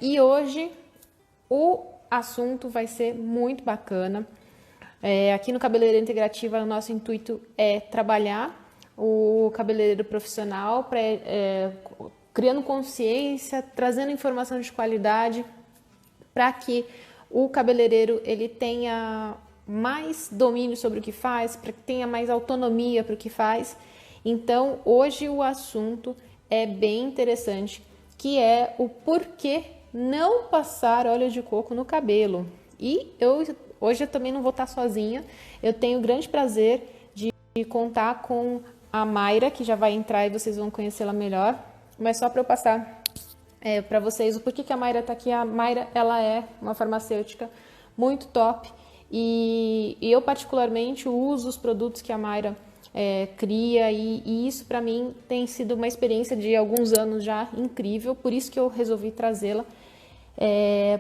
E hoje o assunto vai ser muito bacana. Aqui no Cabeleireiro Integrativa, o nosso intuito é trabalhar o cabeleireiro profissional, criando consciência, trazendo informação de qualidade para que o cabeleireiro ele tenha mais domínio sobre o que faz, para que tenha mais autonomia para o que faz. Então, hoje o assunto é bem interessante, que é o porquê não passar óleo de coco no cabelo. E hoje eu também não vou estar sozinha. Eu tenho o grande prazer de contar com a Mayra, que já vai entrar e vocês vão conhecê-la melhor. Mas só para eu passar para vocês o porquê que a Mayra está aqui. A Mayra, ela é uma farmacêutica muito top e eu particularmente uso os produtos que a Mayra cria e isso para mim tem sido uma experiência de alguns anos já incrível, por isso que eu resolvi trazê-la,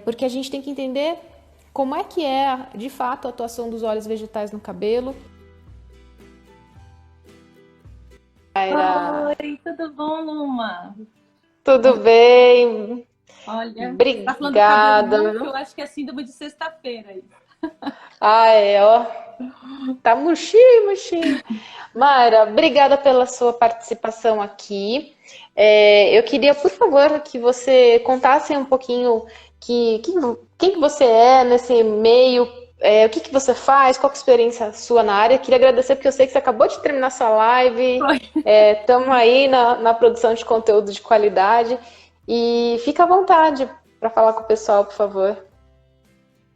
porque a gente tem que entender como é que é de fato a atuação dos óleos vegetais no cabelo. Mayra, Oi, tudo bom, Luma? tudo Olha, bem? olha, você tá falando do cabelo murcho, Obrigada. eu acho que é síndrome de sexta-feira aí. Ó. Tá murchinho, murchinho. Mara, obrigada pela sua participação aqui. Eu queria, por favor, que você contasse um pouquinho quem que você é nesse meio, o que que você faz, qual que é a experiência sua na área. Queria agradecer porque eu sei que você acabou de terminar sua live. Oi. Estamos aí na produção de conteúdo de qualidade. E fica à vontade para falar com o pessoal, por favor.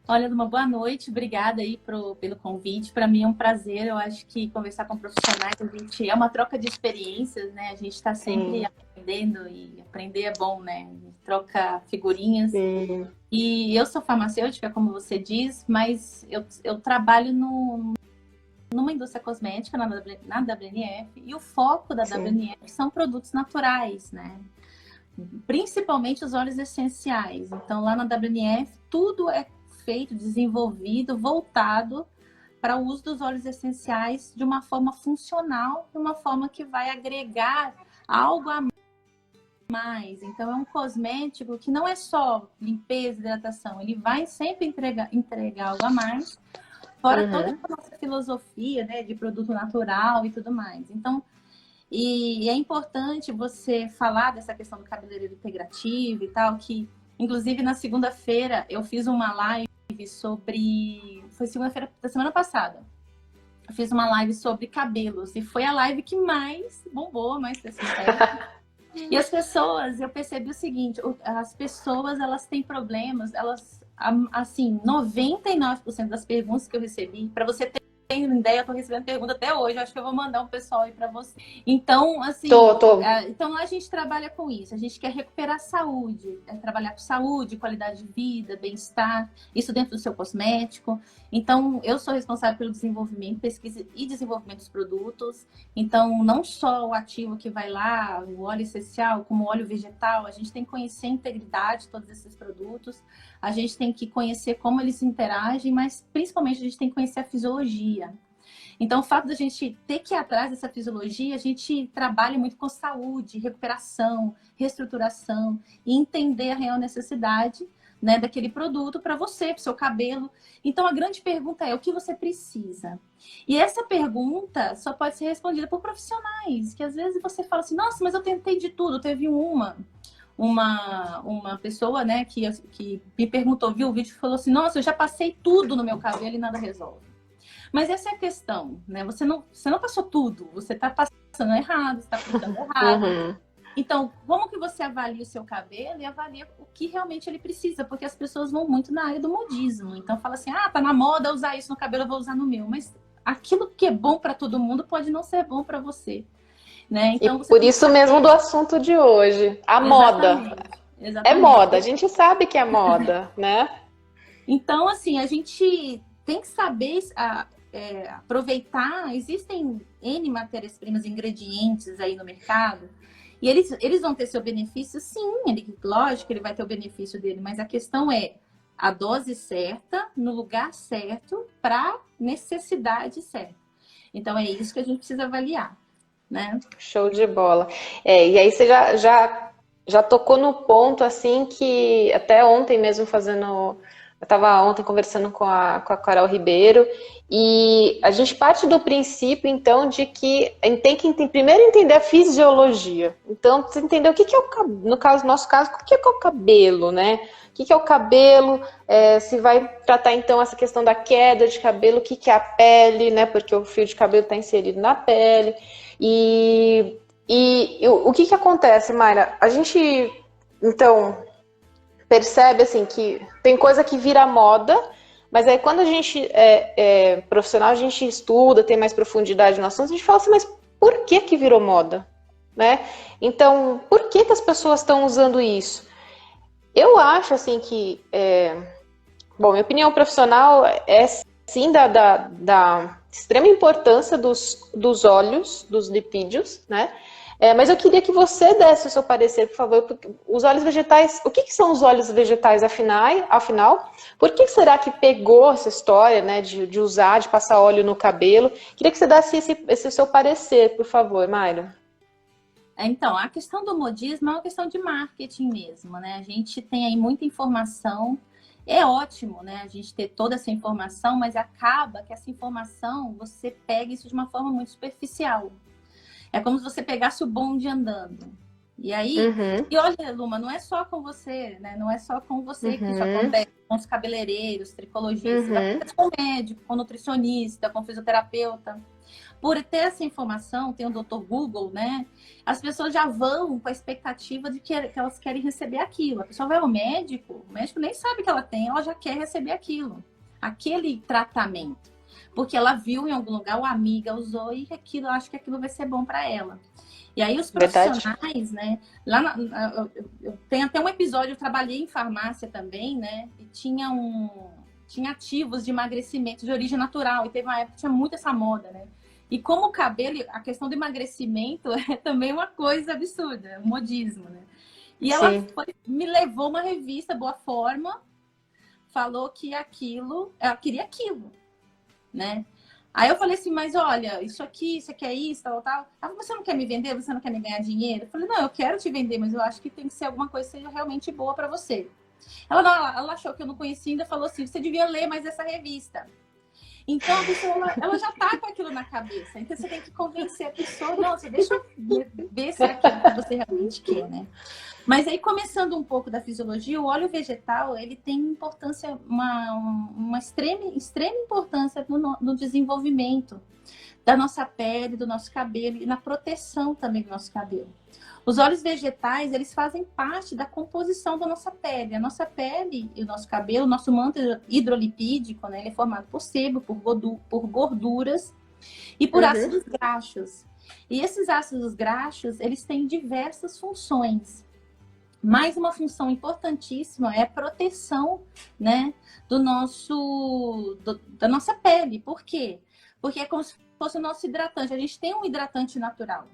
Olha, Luma, boa noite, obrigada aí pelo convite. Para mim é um prazer, eu acho que conversar com profissionais, a gente é uma troca de experiências, né? A gente está sempre Sim, aprendendo e aprender é bom, né? A gente troca figurinhas. sim, E eu sou farmacêutica, como você diz, mas eu trabalho numa indústria cosmética na WNF, e o foco da sim. WNF são produtos naturais, né? Principalmente os óleos essenciais. Então, lá na WNF, tudo é feito, desenvolvido, voltado para o uso dos óleos essenciais de uma forma funcional, de uma forma que vai agregar algo a mais. Então, é um cosmético que não é só limpeza, hidratação, ele vai sempre entregar algo a mais, fora toda Uhum. a nossa filosofia, né, de produto natural e tudo mais. Então, e é importante você falar dessa questão do cabeleireiro integrativo e tal, que inclusive na segunda-feira eu fiz uma live sobre. Foi segunda-feira da semana passada. Eu fiz uma live sobre cabelos e foi a live que mais bombou, mais pessoas. E as pessoas, eu percebi o seguinte, as pessoas, elas têm problemas, elas, assim, 99% das perguntas que eu recebi, para você ter uma ideia, eu tô recebendo pergunta até hoje, eu acho que eu vou mandar um pessoal aí para você. Então, assim, Tô. então lá a gente trabalha com isso, a gente quer recuperar a saúde, trabalhar com saúde, qualidade de vida, bem-estar, isso dentro do seu cosmético. Então, eu sou responsável pelo desenvolvimento, pesquisa e desenvolvimento dos produtos. Então, não só o ativo que vai lá, o óleo essencial, como o óleo vegetal, a gente tem que conhecer a integridade de todos esses produtos, a gente tem que conhecer como eles interagem, mas principalmente a gente tem que conhecer a fisiologia. Então, o fato da gente ter que ir atrás dessa fisiologia, a gente trabalha muito com saúde, recuperação, reestruturação e entender a real necessidade, né, daquele produto para você, para o seu cabelo. Então, a grande pergunta é: o que você precisa? E essa pergunta só pode ser respondida por profissionais, que às vezes você fala assim: nossa, mas eu tentei de tudo. Teve uma pessoa, né, que me perguntou, viu o vídeo e falou assim: nossa, eu já passei tudo no meu cabelo e nada resolve. Mas essa é a questão, né? Você não passou tudo, você está passando errado, você está aplicando errado. Uhum. Então, como que você avalia o seu cabelo e avalia o que realmente ele precisa? Porque as pessoas vão muito na área do modismo. Então, fala assim: ah, tá na moda usar isso no cabelo, eu vou usar no meu. Mas aquilo que é bom para todo mundo pode não ser bom para você, né? E Então, você por tem que isso mesmo do saber. assunto de hoje, a moda. Exatamente. É moda, a Exatamente. gente sabe que é moda, né? Então, assim, a gente tem que saber aproveitar. Existem N matérias-primas, ingredientes aí no mercado, e eles vão ter seu benefício, sim, lógico que ele vai ter o benefício dele, mas a questão é a dose certa, no lugar certo, para necessidade certa. Então, é isso que a gente precisa avaliar, né? Show de bola. E aí você já já tocou no ponto, assim, que até ontem mesmo eu estava ontem conversando com a Carol Ribeiro, e a gente parte do princípio, então, de que a gente tem que primeiro entender a fisiologia. Então, você entendeu o que é o cabelo, no nosso caso, o que é o cabelo, né? O que é o cabelo, se vai tratar, então, essa questão da queda de cabelo, o que é a pele, né? Porque o fio de cabelo está inserido na pele. E o que acontece, Mayra? A gente, então, percebe assim que tem coisa que vira moda, mas aí quando a gente é profissional, a gente estuda, tem mais profundidade no assunto, a gente fala assim, mas por que virou moda? Né? Então, por que as pessoas estão usando isso? Eu acho assim que, bom, minha opinião profissional é sim da extrema importância dos óleos, dos lipídios, né? Mas eu queria que você desse o seu parecer, por favor, porque os óleos vegetais, o que são os óleos vegetais afinal? Por que será que pegou essa história, né, de usar, de passar óleo no cabelo? Queria que você desse esse seu parecer, por favor, Mayra. Então, a questão do modismo é uma questão de marketing mesmo, né? A gente tem aí muita informação. É ótimo, né, a gente ter toda essa informação, mas acaba que essa informação você pega isso de uma forma muito superficial. É como se você pegasse o bonde andando. E aí, e olha, Luma, não é só com você, né? Não é só com você que isso acontece, com os cabeleireiros, tricologistas, acontece com o médico, com o nutricionista, com o fisioterapeuta. Por ter essa informação, tem o Dr. Google, né? As pessoas já vão com a expectativa de que elas querem receber aquilo. A pessoa vai ao médico, o médico nem sabe que ela tem, ela já quer receber aquilo, aquele tratamento. Porque ela viu em algum lugar, uma amiga usou e aquilo, acho que aquilo vai ser bom para ela. E aí os profissionais, né? Eu tenho até um episódio, eu trabalhei em farmácia também, né? E tinha ativos de emagrecimento de origem natural. E teve uma época que tinha muito essa moda, né? E como o cabelo, a questão do emagrecimento é também uma coisa absurda, um modismo, né? E ela me levou uma revista, Boa Forma, falou que ela queria aquilo, né? Aí eu falei assim, mas olha, isso aqui, você quer isso, tal. Ela falou, você não quer me vender? Você não quer me ganhar dinheiro? Eu falei, não, eu quero te vender, mas eu acho que tem que ser alguma coisa que seja realmente boa para você. Ela achou que eu não conhecia, ainda falou assim, você devia ler mais essa revista. Então a pessoa, ela já tá com aquilo na cabeça. Então você tem que convencer a pessoa, nossa, deixa eu ver se é aquilo que você realmente quer, né? Mas aí, começando um pouco da fisiologia, o óleo vegetal, ele tem importância, uma extrema importância no desenvolvimento da nossa pele, do nosso cabelo e na proteção também do nosso cabelo. Os óleos vegetais, eles fazem parte da composição da nossa pele. A nossa pele e o nosso cabelo, o nosso manto hidrolipídico, né, ele é formado por sebo, por gorduras e por ácidos graxos. E esses ácidos graxos, eles têm diversas funções. Mais uma função importantíssima é a proteção, né, da nossa pele. Por quê? Porque é como se fosse o nosso hidratante. A gente tem um hidratante natural.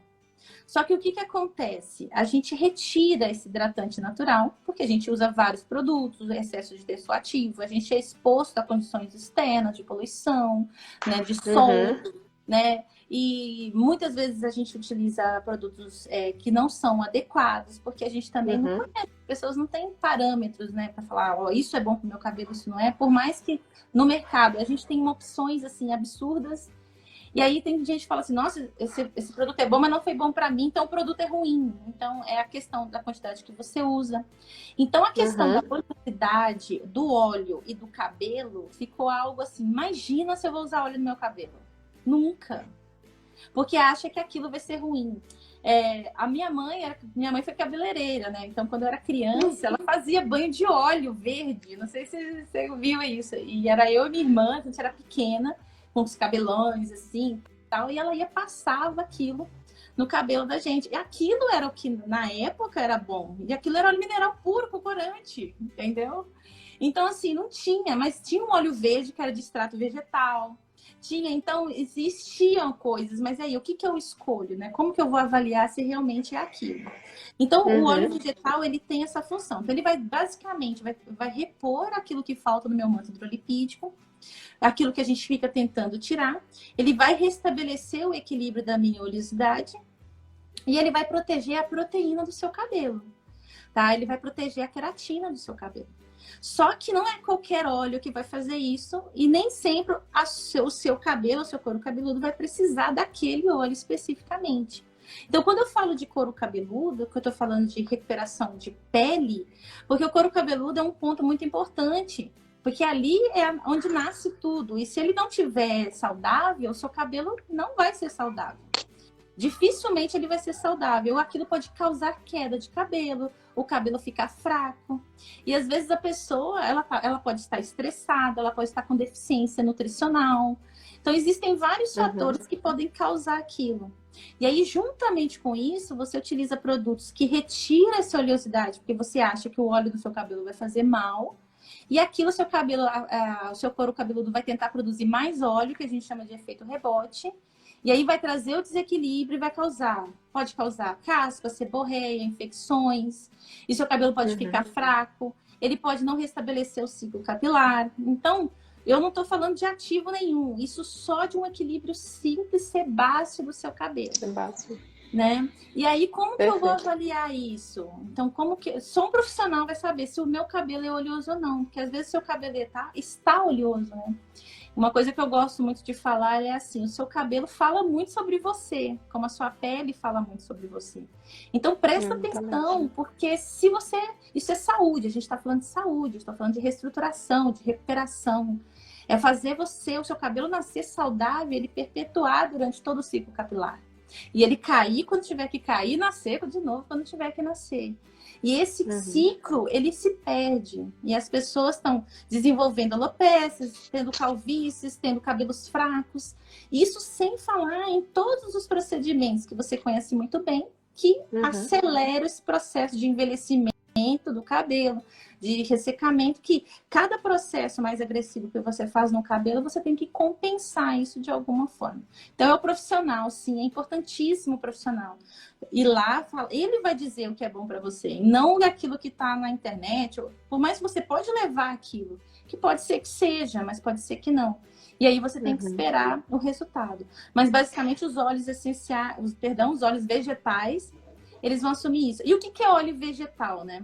Só que o que acontece? A gente retira esse hidratante natural, porque a gente usa vários produtos, excesso de dessoativo, a gente é exposto a condições externas de poluição, né, de sol, né? E muitas vezes a gente utiliza produtos que não são adequados, porque a gente também não conhece. As pessoas não têm parâmetros, né, para falar, ó, isso é bom para o meu cabelo, isso não é. Por mais que no mercado a gente tem opções assim absurdas. E aí tem gente que fala assim, nossa, esse produto é bom, mas não foi bom para mim, então o produto é ruim. Então é a questão da quantidade que você usa. Então a questão da quantidade do óleo e do cabelo ficou algo assim, imagina se eu vou usar óleo no meu cabelo. Nunca. Porque acha que aquilo vai ser ruim. A minha mãe foi cabeleireira, né? Então, quando eu era criança, ela fazia banho de óleo verde. Não sei se você viu isso. E era eu e minha irmã, a gente era pequena, com os cabelões, assim, tal. E ela passava aquilo no cabelo da gente. E aquilo era o que, na época, era bom. E aquilo era óleo mineral puro, com corante, entendeu? Então, assim, não tinha. Mas tinha um óleo verde, que era de extrato vegetal. Então existiam coisas, mas aí o que eu escolho, né? Como que eu vou avaliar se realmente é aquilo? Então o óleo vegetal, ele tem essa função. Então ele vai basicamente vai repor aquilo que falta no meu manto hidrolipídico, aquilo que a gente fica tentando tirar. Ele vai restabelecer o equilíbrio da minha oleosidade e ele vai proteger a proteína do seu cabelo. tá? Ele vai proteger a queratina do seu cabelo. Só que não é qualquer óleo que vai fazer isso e nem sempre o seu cabelo, o seu couro cabeludo vai precisar daquele óleo especificamente. Então, quando eu falo de couro cabeludo, que eu tô falando de recuperação de pele, porque o couro cabeludo é um ponto muito importante, porque ali é onde nasce tudo. E se ele não tiver saudável, o seu cabelo não vai ser saudável. Dificilmente ele vai ser saudável. Aquilo pode causar queda de cabelo, o cabelo ficar fraco. E às vezes a pessoa, ela pode estar estressada, ela pode estar com deficiência nutricional. Então existem vários fatores que podem causar aquilo. E aí, juntamente com isso, você utiliza produtos que retiram essa oleosidade, porque você acha que o óleo do seu cabelo vai fazer mal. E aquilo, o seu cabelo, o seu couro cabeludo vai tentar produzir mais óleo, que a gente chama de efeito rebote. E aí vai trazer o desequilíbrio e pode causar caspa, seborreia, infecções. E seu cabelo pode ficar fraco. Ele pode não restabelecer o ciclo capilar. Então, eu não estou falando de ativo nenhum. Isso só de um equilíbrio simples, sebáceo do seu cabelo. Sebáceo. Né? E aí, como que eu vou avaliar isso? Então, só um profissional vai saber se o meu cabelo é oleoso ou não. Porque às vezes o seu cabelo está oleoso, né? Uma coisa que eu gosto muito de falar é assim, o seu cabelo fala muito sobre você, como a sua pele fala muito sobre você. Então presta atenção, porque se você... Isso é saúde, a gente está falando de saúde, estou falando de reestruturação, de recuperação. É fazer o seu cabelo nascer saudável, ele perpetuar durante todo o ciclo capilar. E ele cair quando tiver que cair, nascer de novo quando tiver que nascer. E esse ciclo, ele se perde. E as pessoas estão desenvolvendo alopécias, tendo calvícies, tendo cabelos fracos. Isso sem falar em todos os procedimentos que você conhece muito bem, que aceleram esse processo de envelhecimento do cabelo, de ressecamento, que cada processo mais agressivo que você faz no cabelo, você tem que compensar isso de alguma forma. Então, é o profissional, sim, é importantíssimo o profissional. E lá, ele vai dizer o que é bom para você, não aquilo que está na internet, por mais que você pode levar aquilo, que pode ser que seja, mas pode ser que não. E aí você tem que esperar o resultado. Mas, basicamente, os óleos essenciais, os óleos vegetais, eles vão assumir isso. E o que é óleo vegetal, né?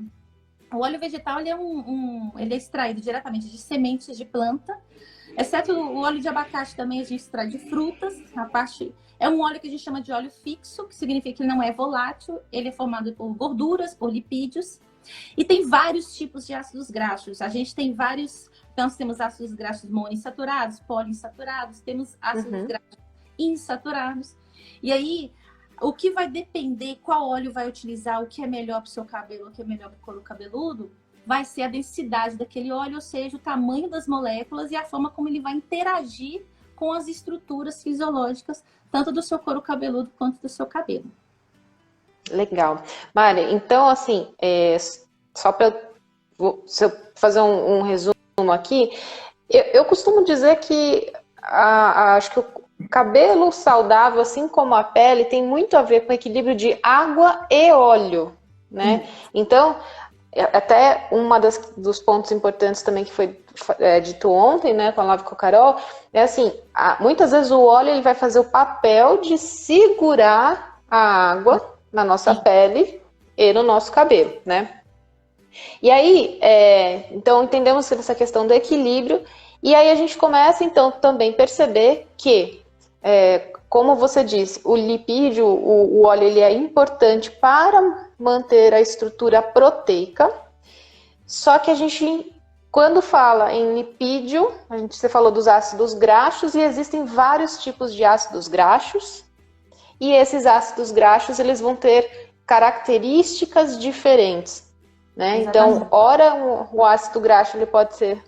O óleo vegetal, ele é extraído diretamente de sementes de planta, exceto o óleo de abacate também a gente extrai de frutas. É um óleo que a gente chama de óleo fixo, que significa que ele não é volátil, ele é formado por gorduras, por lipídios. E tem vários tipos de ácidos graxos. A gente tem vários... Então, nós temos ácidos graxos monoinsaturados, poliinsaturados, temos ácidos graxos insaturados. E aí... O que vai depender qual óleo vai utilizar, o que é melhor para o seu cabelo, o que é melhor para o couro cabeludo, vai ser a densidade daquele óleo, ou seja, o tamanho das moléculas e a forma como ele vai interagir com as estruturas fisiológicas, tanto do seu couro cabeludo quanto do seu cabelo. Legal. Mari, então, assim, só para eu fazer um resumo aqui, eu costumo dizer que acho que o cabelo saudável, assim como a pele, tem muito a ver com o equilíbrio de água e óleo, né? Então, até dos pontos importantes também que foi dito ontem, né, com a live com a Carol, é assim, muitas vezes o óleo ele vai fazer o papel de segurar a água na nossa pele e no nosso cabelo, né? E aí, então entendemos essa questão do equilíbrio, e aí a gente começa então também perceber que como você disse, o lipídio, o óleo, ele é importante para manter a estrutura proteica, só que a gente, quando fala em lipídio, você falou dos ácidos graxos, e existem vários tipos de ácidos graxos, e esses ácidos graxos, eles vão ter características diferentes, né? Então, ora o ácido graxo, ele pode ser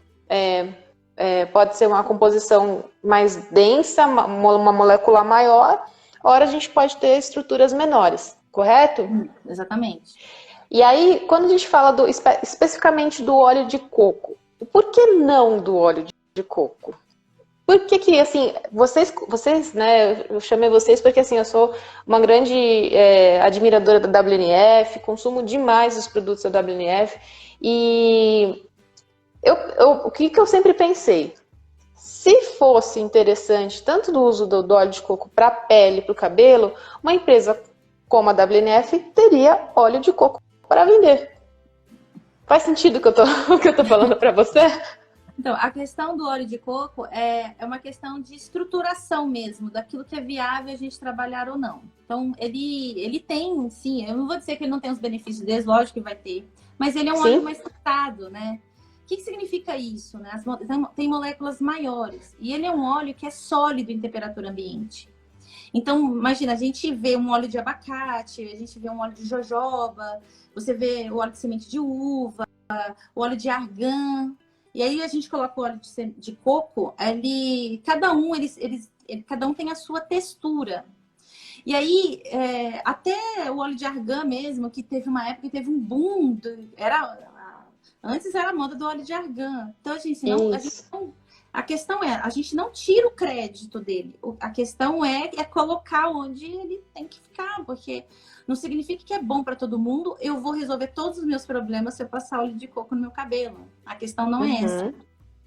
uma composição mais densa, uma molécula maior, ora a gente pode ter estruturas menores, correto? Exatamente. E aí, quando a gente fala especificamente do óleo de coco, por que não do óleo de coco? Por que assim, vocês, né, eu chamei vocês porque assim, eu sou uma grande admiradora da WNF, consumo demais os produtos da WNF, e o que eu sempre pensei? Se fosse interessante, tanto do uso do óleo de coco para a pele, para o cabelo, uma empresa como a WNF teria óleo de coco para vender. Faz sentido o que eu tô falando para você? Então, a questão do óleo de coco é uma questão de estruturação mesmo, daquilo que é viável a gente trabalhar ou não. Então, ele tem, sim, eu não vou dizer que ele não tem os benefícios deles, lógico que vai ter, mas ele é um óleo mais tratado, né? O que significa isso, né? Tem moléculas maiores, e ele é um óleo que é sólido em temperatura ambiente. Então, imagina, a gente vê um óleo de abacate, a gente vê um óleo de jojoba, você vê o óleo de semente de uva, o óleo de argan. E aí a gente coloca o óleo de coco, cada um tem a sua textura. E aí, até o óleo de argan mesmo, que teve uma época que teve um boom, antes era a moda do óleo de argan. Então, a questão é, a gente não tira o crédito dele. A questão é colocar onde ele tem que ficar, porque não significa que é bom para todo mundo. Eu vou resolver todos os meus problemas se eu passar óleo de coco no meu cabelo. A questão não é essa.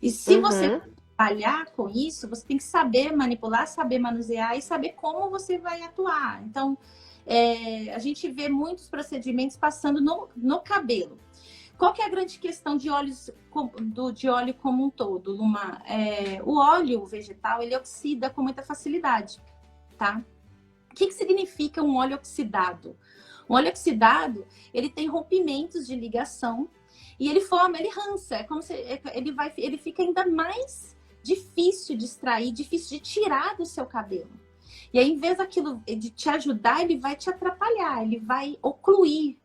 E se você trabalhar com isso, você tem que saber manipular, saber manusear e saber como você vai atuar. Então, a gente vê muitos procedimentos passando no cabelo. Qual que é a grande questão de óleo como um todo, Luma? O óleo vegetal, ele oxida com muita facilidade, tá? O que significa um óleo oxidado? Um óleo oxidado, ele tem rompimentos de ligação e ele rança. É como se ele fica ainda mais difícil de extrair, difícil de tirar do seu cabelo. E aí, em vez daquilo de te ajudar, ele vai te atrapalhar, ele vai ocluir.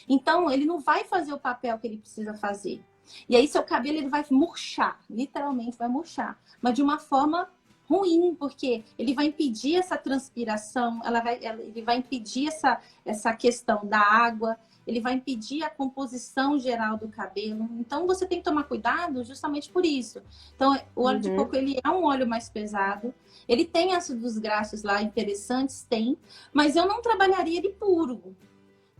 Então, ele não vai fazer o papel que ele precisa fazer. E aí, seu cabelo ele vai murchar, literalmente vai murchar. Mas de uma forma ruim, porque ele vai impedir essa transpiração, ele vai impedir essa questão da água, ele vai impedir a composição geral do cabelo. Então, você tem que tomar cuidado justamente por isso. Então, o óleo de coco, ele é um óleo mais pesado. Ele tem ácidos graxos lá interessantes, tem. Mas eu não trabalharia ele puro.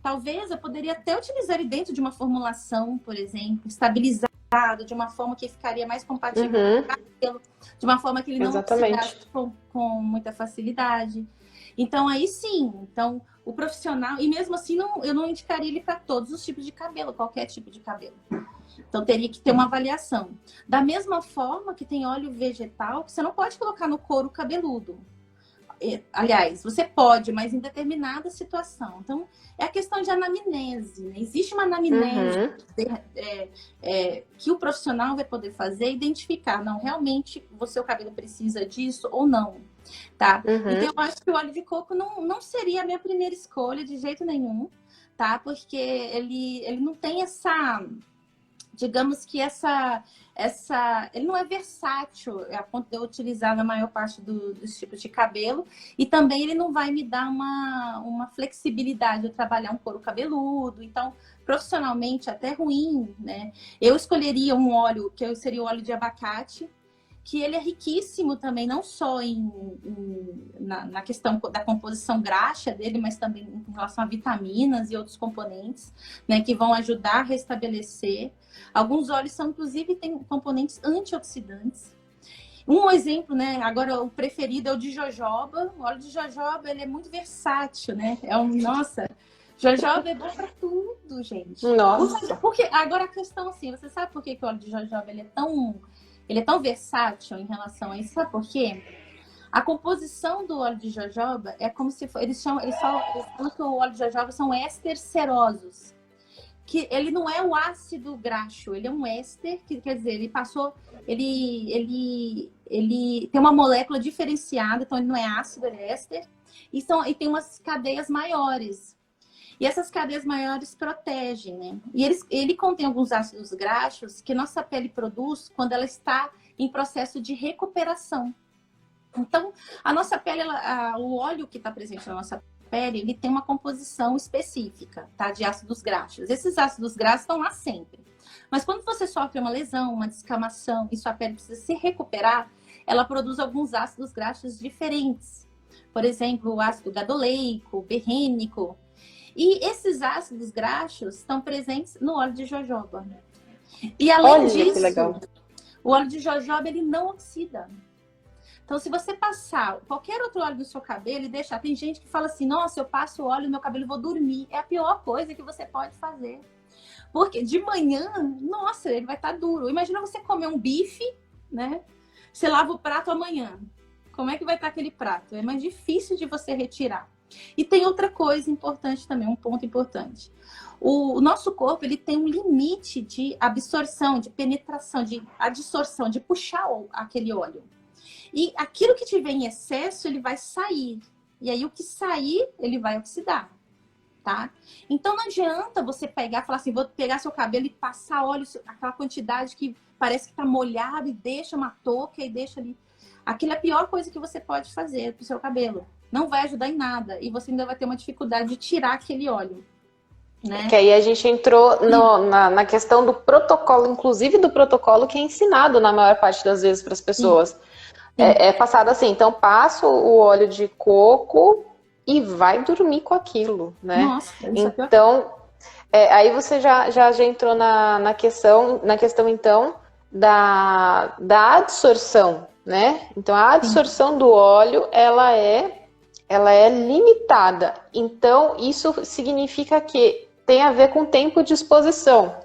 Talvez eu poderia até utilizar ele dentro de uma formulação, por exemplo, estabilizado, de uma forma que ficaria mais compatível com o cabelo, de uma forma que ele não oxidasse com muita facilidade. Então, aí sim, o profissional, e mesmo assim eu não indicaria ele para todos os tipos de cabelo, qualquer tipo de cabelo. Então, teria que ter uma avaliação. Da mesma forma que tem óleo vegetal, que você não pode colocar no couro cabeludo. Aliás, você pode, mas em determinada situação. Então, é a questão de anamnese, né? Existe uma anamnese que o profissional vai poder fazer, identificar, não, realmente o seu cabelo precisa disso ou não, tá? Então, eu acho que o óleo de coco não seria a minha primeira escolha de jeito nenhum, tá? Porque ele não tem essa... Digamos que ele não é versátil a ponto de eu utilizar na maior parte dos tipos de cabelo, e também ele não vai me dar uma flexibilidade de trabalhar um couro cabeludo. Então, profissionalmente, até ruim, né? Eu escolheria um óleo, que seria o óleo de abacate, que ele é riquíssimo também, não só na questão da composição graxa dele, mas também em relação a vitaminas e outros componentes, né, que vão ajudar a restabelecer. Alguns óleos inclusive, têm componentes antioxidantes. Um exemplo, né, agora o preferido é o de jojoba. O óleo de jojoba, ele é muito versátil, né? Nossa, jojoba é bom para tudo, gente. Nossa! Porque, agora a questão assim, você sabe por que o óleo de jojoba ele é tão versátil em relação a isso? Sabe por quê? A composição do óleo de jojoba é como se eles falam que o óleo de jojoba são ésteres serosos. Que ele não é o ácido graxo, ele é um éster, que quer dizer, ele tem uma molécula diferenciada, então ele não é ácido, ele é éster, e tem umas cadeias maiores. E essas cadeias maiores protegem, né? E ele contém alguns ácidos graxos que nossa pele produz quando ela está em processo de recuperação. Então, a nossa pele, o óleo que está presente na nossa pele, ele tem uma composição específica, tá? De ácidos graxos. Esses ácidos graxos estão lá sempre. Mas quando você sofre uma lesão, uma descamação e sua pele precisa se recuperar, ela produz alguns ácidos graxos diferentes. Por exemplo, o ácido gadoleico, berrênico. E esses ácidos graxos estão presentes no óleo de jojoba. E além disso, o óleo de jojoba ele não oxida. Então, se você passar qualquer outro óleo no seu cabelo e deixar... Tem gente que fala assim, nossa, eu passo óleo no meu cabelo e vou dormir. É a pior coisa que você pode fazer. Porque de manhã, nossa, ele vai estar duro. Imagina você comer um bife, né? Você lava o prato amanhã. Como é que vai estar aquele prato? É mais difícil de você retirar. E tem outra coisa importante também, um ponto importante. O nosso corpo, ele tem um limite de absorção, de penetração, de adsorção, de puxar aquele óleo. E aquilo que tiver em excesso, ele vai sair. E aí o que sair, ele vai oxidar, tá? Então não adianta você pegar e falar assim, vou pegar seu cabelo e passar óleo, aquela quantidade que parece que tá molhado e deixa uma touca e deixa ali. Aquilo é a pior coisa que você pode fazer pro seu cabelo. Não vai ajudar em nada. E você ainda vai ter uma dificuldade de tirar aquele óleo. Né? Que aí a gente entrou na questão do protocolo, inclusive do protocolo que é ensinado na maior parte das vezes para as pessoas. Sim. É passado assim, então passa o óleo de coco e vai dormir com aquilo, né? Nossa, então, aí você já entrou na questão então da absorção, né? Então a absorção do óleo, ela é limitada. Então isso significa que tem a ver com tempo de exposição.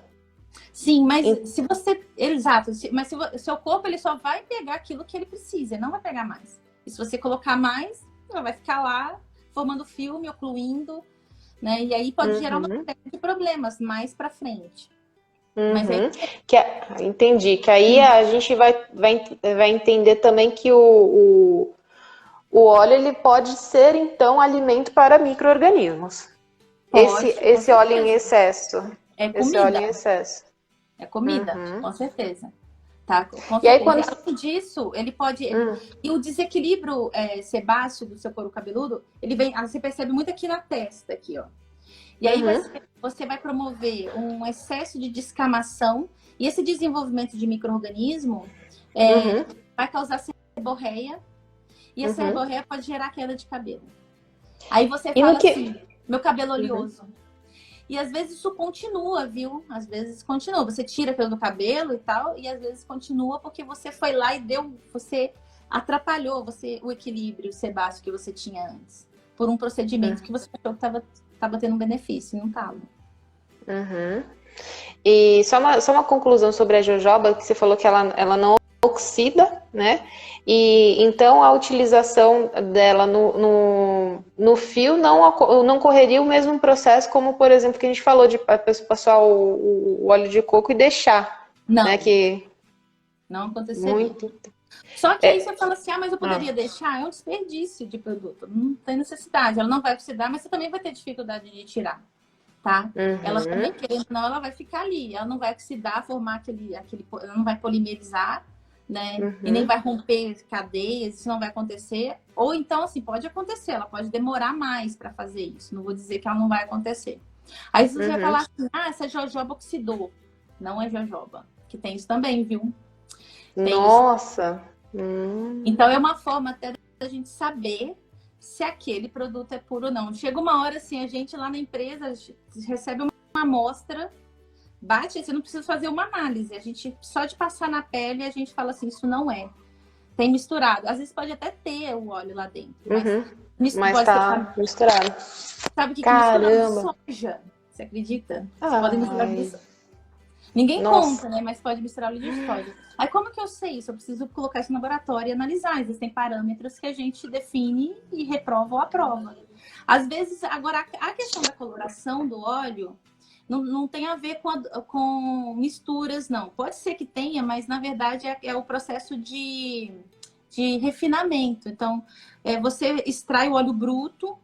Sim, mas se você... Exato, mas o seu corpo ele só vai pegar aquilo que ele precisa, ele não vai pegar mais. E se você colocar mais, ela vai ficar lá formando filme, ocluindo, né? E aí pode gerar uma série de problemas mais pra frente. Mas aí... Entendi, que aí a gente vai entender também que o óleo ele pode ser, então, alimento para micro-organismos. Esse óleo em excesso. É comida. Esse óleo em excesso. É comida, com certeza. Tá? Com certeza. E aí, quando... Além disso, ele pode... E o desequilíbrio sebáceo do seu couro cabeludo, ele vem... Você percebe muito aqui na testa, aqui, ó. E aí você vai promover um excesso de descamação e esse desenvolvimento de micro-organismo vai causar seborreia e a seborreia pode gerar queda de cabelo. Aí você fala assim, meu cabelo oleoso. E às vezes isso continua, viu? Às vezes continua. Você tira pelo cabelo e tal, e às vezes continua porque você foi lá e você atrapalhou o equilíbrio sebáceo que você tinha antes. Por um procedimento que você achou que estava tendo um benefício, não estava. E só uma conclusão sobre a jojoba, que você falou que ela não oxida, né? E então a utilização dela no fio não correria o mesmo processo como, por exemplo, que a gente falou de passar o óleo de coco e deixar. Não. Né? Que... Não aconteceria. Só que aí você fala assim, mas eu poderia deixar? É um desperdício de produto. Não tem necessidade. Ela não vai oxidar, mas você também vai ter dificuldade de tirar. Tá? Ela também, querendo ou não, ela vai ficar ali. Ela não vai oxidar, formar aquele ela não vai polimerizar. Né? E nem vai romper cadeias, isso não vai acontecer. Ou então, assim, pode acontecer, ela pode demorar mais para fazer isso. Não vou dizer que ela não vai acontecer. Aí você vai falar assim, essa jojoba oxidou. Não é jojoba, que tem isso também, viu? Tem Nossa! Então é uma forma até da gente saber se aquele produto é puro ou não. Chega uma hora assim, a gente lá na empresa recebe uma amostra, bate, você não precisa fazer uma análise. A gente, só de passar na pele, a gente fala assim, isso não é. Tem misturado. Às vezes pode até ter o óleo lá dentro. Mas tá misturado. Sabe o que é misturado? Soja. Você acredita? Você pode misturar isso. Ninguém conta, né? Mas pode misturar óleo de soja. Aí como que eu sei isso? Eu preciso colocar isso no laboratório e analisar. Existem parâmetros que a gente define e reprova ou aprova. Às vezes, agora, a questão da coloração do óleo não tem a ver com misturas, não. Pode ser que tenha, mas na verdade é o processo de refinamento. Então, você extrai o óleo bruto.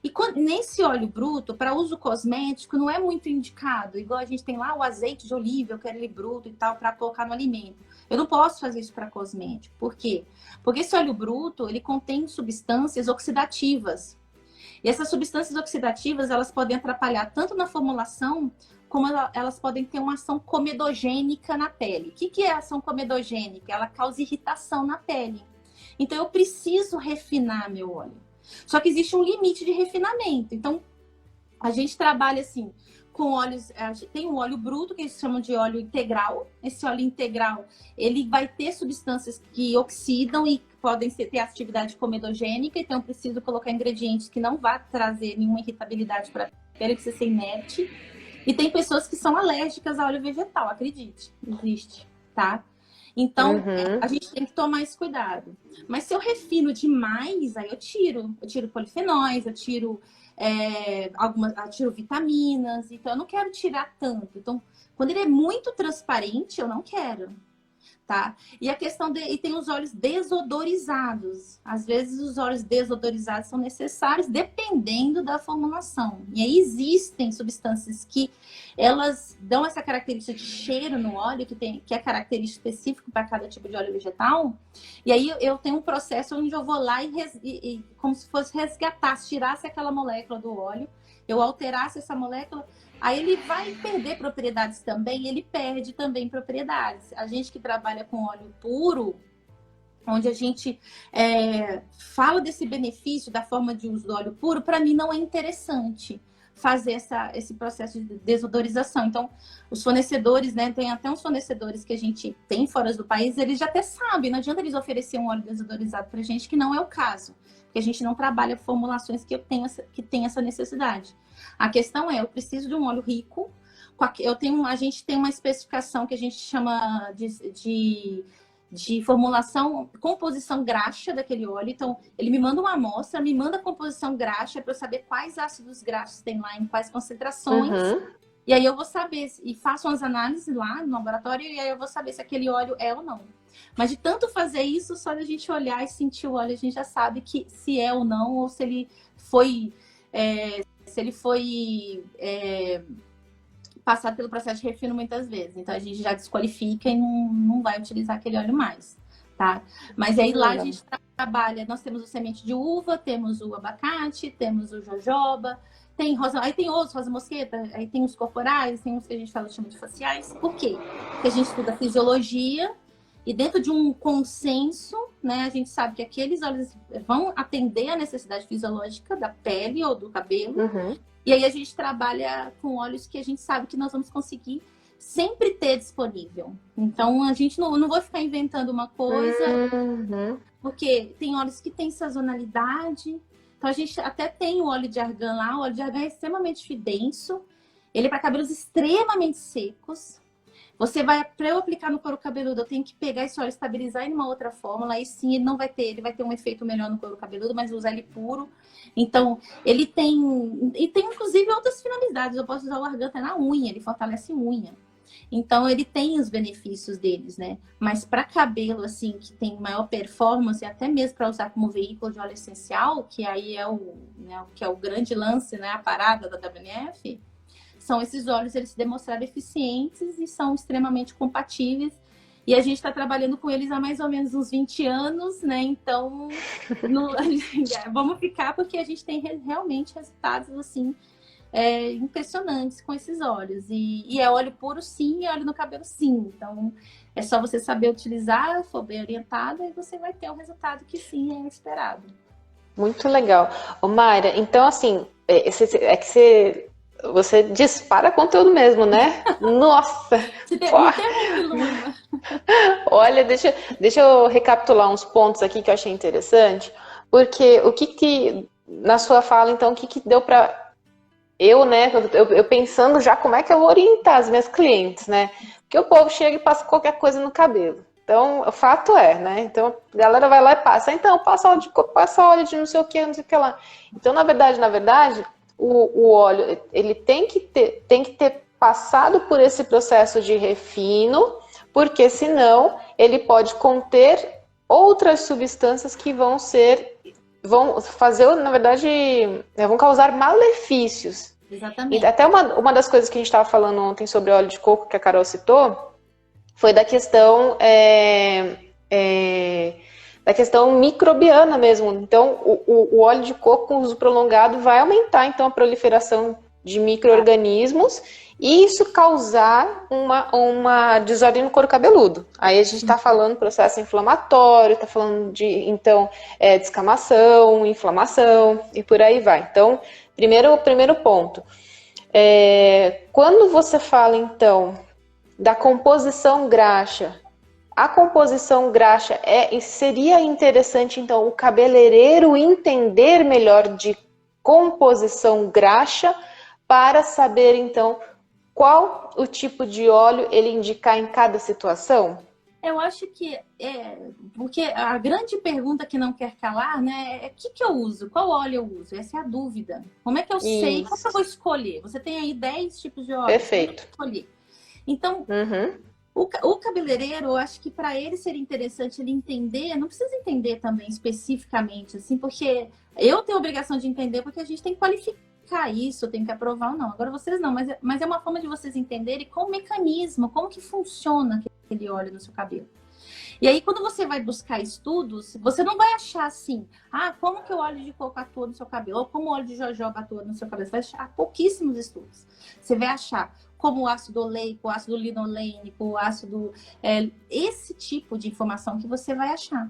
E nesse óleo bruto, para uso cosmético, não é muito indicado. Igual a gente tem lá o azeite de oliva, eu quero ele bruto e tal, para colocar no alimento. Eu não posso fazer isso para cosmético. Por quê? Porque esse óleo bruto, ele contém substâncias oxidativas. E essas substâncias oxidativas, elas podem atrapalhar tanto na formulação, como elas podem ter uma ação comedogênica na pele. O que é ação comedogênica? Ela causa irritação na pele. Então, eu preciso refinar meu óleo. Só que existe um limite de refinamento. Então, a gente trabalha assim, com óleos... Tem um óleo bruto, que eles chamam de óleo integral. Esse óleo integral, ele vai ter substâncias que oxidam e podem ter atividade comedogênica. Então, eu preciso colocar ingredientes que não vá trazer nenhuma irritabilidade para a pele, precisa ser inerte. E tem pessoas que são alérgicas a óleo vegetal, acredite, existe, tá? Então, a gente tem que tomar esse cuidado. Mas se eu refino demais, aí eu tiro polifenóis, eu tiro eu tiro vitaminas, então eu não quero tirar tanto. Então, quando ele é muito transparente, eu não quero. Tá? E a questão e tem os óleos desodorizados. Às vezes os óleos desodorizados são necessários dependendo da formulação. E aí existem substâncias que elas dão essa característica de cheiro no óleo, que é característico específico para cada tipo de óleo vegetal. E aí eu tenho um processo onde eu vou lá e como se fosse resgatar, tirasse aquela molécula do óleo, eu alterasse essa molécula. Aí ele vai perder propriedades também, ele perde também propriedades. A gente que trabalha com óleo puro, onde a gente fala desse benefício da forma de uso do óleo puro, para mim não é interessante fazer esse processo de desodorização. Então, os fornecedores, né, tem até uns fornecedores que a gente tem fora do país, eles já até sabem, não adianta eles oferecer um óleo desodorizado para a gente, que não é o caso, porque a gente não trabalha formulações que tem essa necessidade. A questão eu preciso de um óleo rico. A gente tem uma especificação que a gente chama de formulação, composição graxa daquele óleo. Então, ele me manda uma amostra, me manda a composição graxa para eu saber quais ácidos graxos tem lá, em quais concentrações. E aí eu vou saber, e faço umas análises lá no laboratório, e aí eu vou saber se aquele óleo é ou não. Mas de tanto fazer isso, só de a gente olhar e sentir o óleo, a gente já sabe que se é ou não, ou se ele foi... passado pelo processo de refino muitas vezes. Então, a gente já desqualifica e não vai utilizar aquele óleo mais, tá? Mas aí lá a gente trabalha, nós temos o semente de uva, temos o abacate, temos o jojoba, aí tem outros, rosa mosqueta, aí tem os corporais, tem uns que a gente chama de faciais. Por quê? Porque a gente estuda fisiologia e dentro de um consenso, né, a gente sabe que aqueles óleos vão atender a necessidade fisiológica da pele ou do cabelo. E aí a gente trabalha com óleos que a gente sabe que nós vamos conseguir sempre ter disponível. Então, a gente não vai ficar inventando uma coisa, porque tem óleos que têm sazonalidade. Então, a gente até tem o óleo de argan lá. O óleo de argan é extremamente denso. Ele é para cabelos extremamente secos. Para eu aplicar no couro cabeludo, eu tenho que pegar esse óleo e estabilizar em uma outra fórmula. Aí sim, ele vai ter um efeito melhor no couro cabeludo, mas usar ele puro. Então, ele tem inclusive outras finalidades. Eu posso usar o argan até na unha, ele fortalece unha. Então, ele tem os benefícios deles, né? Mas para cabelo, assim, que tem maior performance, até mesmo para usar como veículo de óleo essencial, que aí que é o grande lance, né? A parada da WNF, são esses óleos, eles se demonstraram eficientes e são extremamente compatíveis. E a gente está trabalhando com eles há mais ou menos uns 20 anos, né? Então, vamos ficar, porque a gente tem realmente resultados, assim, impressionantes com esses óleos. E é óleo puro, sim, e óleo no cabelo, sim. Então, é só você saber utilizar, for bem orientada, e você vai ter o resultado que, sim, é esperado. Muito legal. Ô, Mayra, então, assim, você dispara conteúdo mesmo, né? Nossa! Olha, deixa eu recapitular uns pontos aqui que eu achei interessante, porque o que na sua fala, então, o que deu para eu, né? Eu pensando já como é que eu vou orientar as minhas clientes, né? Porque o povo chega e passa qualquer coisa no cabelo. Então, o fato é, né? Então, a galera vai lá e passa. Então, passa óleo de não sei o que lá. Então, na verdade, o óleo, ele tem que ter passado por esse processo de refino, porque senão ele pode conter outras substâncias que vão fazer, na verdade, vão causar malefícios. Exatamente. E até uma das coisas que a gente estava falando ontem sobre óleo de coco, que a Carol citou, foi da questão microbiana mesmo. Então, o óleo de coco com uso prolongado vai aumentar, então, a proliferação de micro-organismos e isso causar uma desordem no couro cabeludo. Aí a gente está falando processo inflamatório, está falando de, então, descamação, inflamação e por aí vai. Então, primeiro ponto. Quando você fala, então, da composição graxa, a composição graxa seria interessante, então, o cabeleireiro entender melhor de composição graxa para saber, então, qual o tipo de óleo ele indicar em cada situação? Eu acho que porque a grande pergunta que não quer calar, né, é o que eu uso? Qual óleo eu uso? Essa é a dúvida. Como é que eu sei? Como que eu vou escolher? Você tem aí 10 tipos de óleo. Perfeito. Como é que eu vou escolher? Então, Uhum. o cabeleireiro, eu acho que para ele seria interessante ele entender, não precisa entender também especificamente, assim, porque eu tenho a obrigação de entender, porque a gente tem que qualificar isso, tem que aprovar ou não. Agora vocês não, mas é uma forma de vocês entenderem qual o mecanismo, como que funciona aquele óleo no seu cabelo. E aí, quando você vai buscar estudos, você não vai achar assim, como que o óleo de coco atua no seu cabelo, ou como o óleo de jojoba atua no seu cabelo. Você vai achar pouquíssimos estudos. Você vai achar como o ácido oleico, o ácido linolênico, o ácido... esse tipo de informação que você vai achar.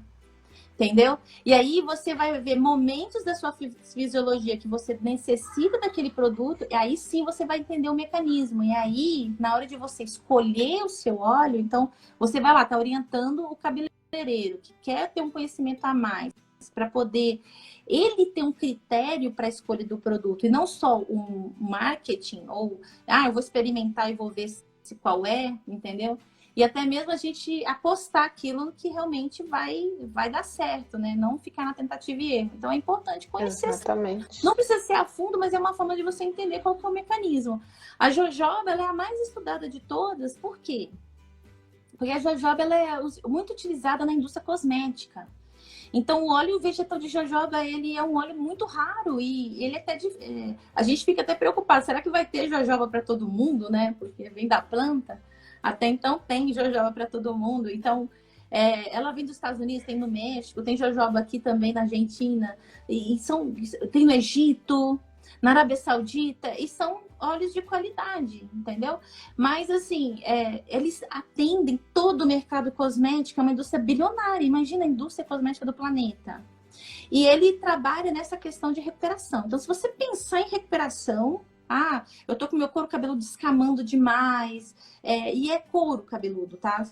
Entendeu? E aí você vai ver momentos da sua fisiologia que você necessita daquele produto, e aí sim você vai entender o mecanismo. E aí, na hora de você escolher o seu óleo, então você vai lá, tá orientando o cabeleireiro que quer ter um conhecimento a mais para poder ele ter um critério para a escolha do produto e não só um marketing ou eu vou experimentar e vou ver qual é, entendeu? E até mesmo a gente apostar aquilo que realmente vai dar certo, né? Não ficar na tentativa e erro. Então é importante conhecer. Exatamente. Não precisa ser a fundo, mas é uma forma de você entender qual que é o mecanismo. A jojoba, ela é a mais estudada de todas. Por quê? Porque a jojoba ela é muito utilizada na indústria cosmética. Então, o óleo vegetal de jojoba, ele é um óleo muito raro e ele até... a gente fica até preocupado. Será que vai ter jojoba para todo mundo, né? Porque vem da planta. Até então tem jojoba para todo mundo. Então, ela vem dos Estados Unidos, tem no México, tem jojoba aqui também na Argentina, tem no Egito, na Arábia Saudita, e são óleos de qualidade, entendeu? Mas, assim, eles atendem todo o mercado cosmético, é uma indústria bilionária. Imagina a indústria cosmética do planeta. E ele trabalha nessa questão de recuperação. Então, se você pensar em recuperação... eu tô com meu couro cabeludo descamando demais. E é couro cabeludo, tá?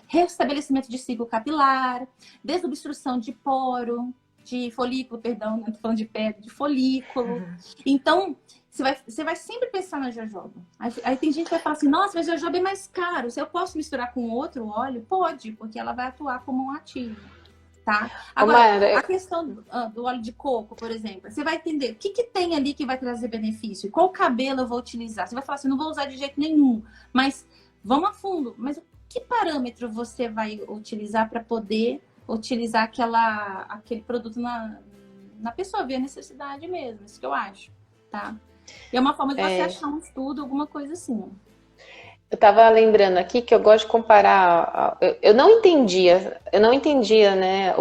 Restabelecimento de ciclo capilar, desobstrução de poro, de folículo, perdão, não tô falando de pele, de folículo. Então, você vai sempre pensar na jojoba. Aí tem gente que vai falar assim, nossa, mas jojoba é mais caro. Se eu posso misturar com outro óleo? Pode, porque ela vai atuar como um ativo. Tá? Agora, a questão do óleo de coco, por exemplo, você vai entender o que tem ali que vai trazer benefício, qual cabelo eu vou utilizar. Você vai falar assim, não vou usar de jeito nenhum, mas vamos a fundo. Mas que parâmetro você vai utilizar para poder utilizar aquele produto na pessoa, ver a necessidade mesmo, isso que eu acho, tá? E é uma forma de você achar um estudo, alguma coisa assim. Eu estava lembrando aqui que eu gosto de comparar. Eu não entendia, né?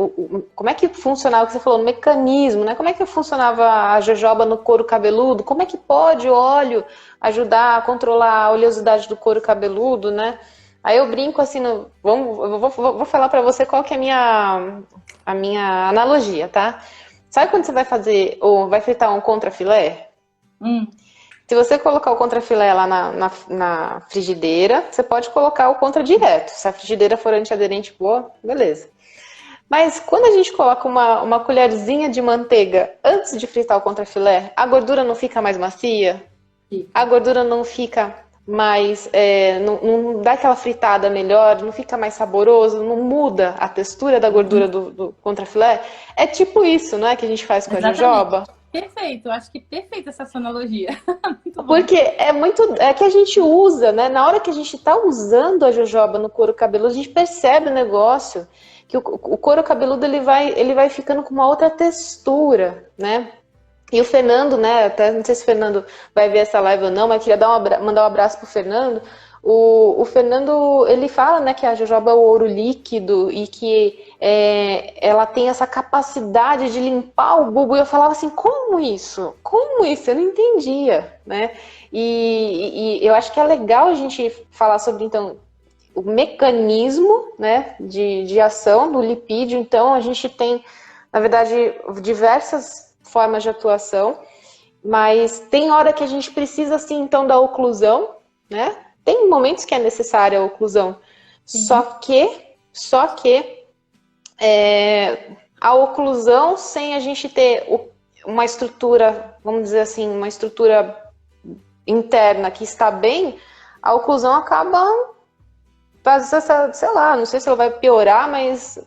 Como é que funcionava o que você falou, o mecanismo, né? Como é que funcionava a jojoba no couro cabeludo? Como é que pode o óleo ajudar a controlar a oleosidade do couro cabeludo, né? Aí eu brinco assim, eu vou falar para você qual que é a minha analogia, tá? Sabe quando você vai fazer ou vai fritar um contrafilé? Se você colocar o contrafilé lá na frigideira, você pode colocar o contra direto. Se a frigideira for antiaderente boa, beleza. Mas quando a gente coloca uma colherzinha de manteiga antes de fritar o contrafilé, a gordura não fica mais macia? Sim. A gordura não fica mais... não dá aquela fritada melhor, não fica mais saboroso, não muda a textura da gordura do contrafilé? É tipo isso, não é? Que a gente faz com a jojoba? Perfeito, eu acho que perfeita essa sua analogia. Porque é que a gente usa, né? Na hora que a gente tá usando a jojoba no couro cabeludo, a gente percebe o negócio, que o couro cabeludo ele vai ficando com uma outra textura, né? E o Fernando, né? Até não sei se o Fernando vai ver essa live ou não, mas queria mandar um abraço pro Fernando. O Fernando, ele fala, né, que a jojoba é o ouro líquido e que ela tem essa capacidade de limpar o bulbo. E eu falava assim, como isso? Como isso? Eu não entendia, né? E eu acho que é legal a gente falar sobre, então, o mecanismo, né, de ação do lipídio. Então, a gente tem, na verdade, diversas formas de atuação, mas tem hora que a gente precisa, assim, então, da oclusão, né? Tem momentos que é necessária a oclusão, só que a oclusão sem a gente ter uma estrutura, vamos dizer assim, uma estrutura interna que está bem, a oclusão acaba fazendo, sei lá, não sei se ela vai piorar, mas...